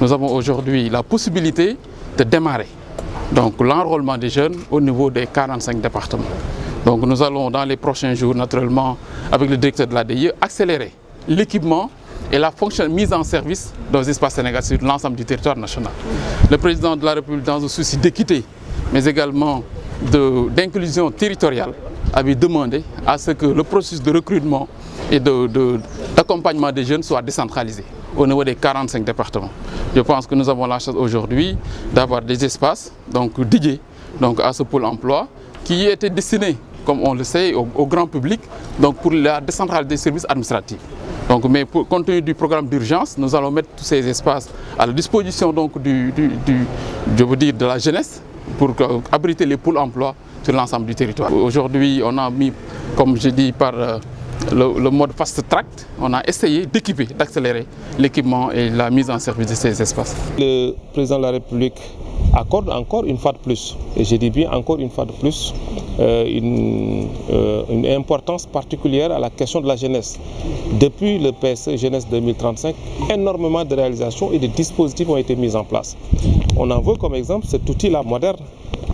nous avons aujourd'hui la possibilité de démarrer donc l'enrôlement des jeunes au niveau des 45 départements. Donc nous allons dans les prochains jours, naturellement, avec le directeur de l'ADIE, accélérer l'équipement et la mise en service dans les espaces sénégalais sur l'ensemble du territoire national. Le président de la République, dans un souci d'équité, mais également d'inclusion territoriale, avait demandé à ce que le processus de recrutement et d'accompagnement des jeunes soit décentralisé au niveau des 45 départements. Je pense que nous avons la chance aujourd'hui d'avoir des espaces dédiés à ce pôle emploi qui était destiné, comme on le sait, au grand public, pour la décentralisation des services administratifs. Mais compte tenu du programme d'urgence, nous allons mettre tous ces espaces à la disposition de la jeunesse pour abriter les pôles emploi sur l'ensemble du territoire. Aujourd'hui, on a mis, comme je dis, par le mode fast track, on a essayé d'équiper, d'accélérer l'équipement et la mise en service de ces espaces. Le président de la République accorde encore une fois de plus, et je dis bien encore une fois de plus, une importance particulière à la question de la jeunesse. Depuis le PSE Jeunesse 2035, énormément de réalisations et de dispositifs ont été mis en place. On en veut comme exemple cet outil-là moderne,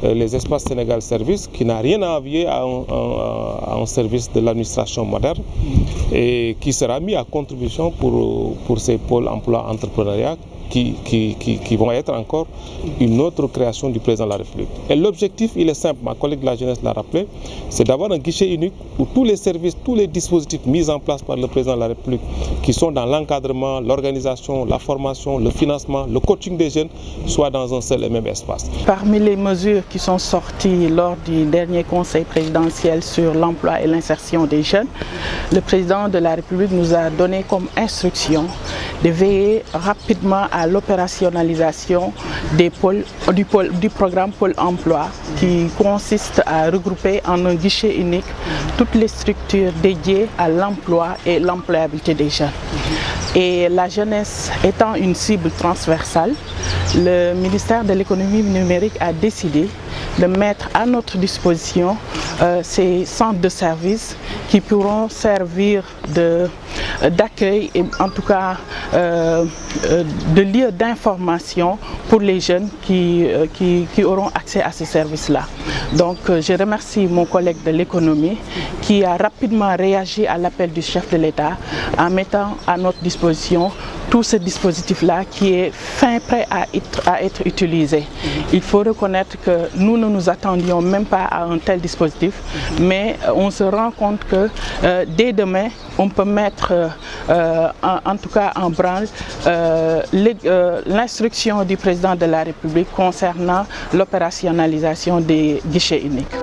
les espaces Sénégal Service, qui n'a rien à envier à un service de l'administration moderne et qui sera mis à contribution pour ces pôles emploi entrepreneuriat qui vont être encore une autre création du président de la République. Et l'objectif, il est simple, ma collègue de la jeunesse l'a rappelé, c'est d'avoir un guichet unique où tous les services, tous les dispositifs mis en place par le président de la République, qui sont dans l'encadrement, l'organisation, la formation, le financement, le coaching des jeunes, soient dans un seul et même espace. Parmi les mesures qui sont sorties lors du dernier conseil présidentiel sur l'emploi et l'insertion des jeunes, le président de la République nous a donné comme instruction de veiller rapidement à l'opérationnalisation du programme Pôle emploi qui consiste à regrouper en un guichet unique toutes les structures dédiées à l'emploi et l'employabilité des jeunes. Et la jeunesse étant une cible transversale, le ministère de l'économie numérique a décidé de mettre à notre disposition ces centres de services qui pourront servir d'accueil et en tout cas de lieu d'information pour les jeunes qui auront accès à ces services-là. Donc je remercie mon collègue de l'économie qui a rapidement réagi à l'appel du chef de l'État en mettant à notre disposition tout ce dispositif-là qui est fin prêt à être utilisé. Il faut reconnaître que nous ne nous attendions même pas à un tel dispositif, mais on se rend compte que dès demain, on peut mettre en tout cas en branle l'instruction du président de la République concernant l'opérationnalisation des guichets uniques.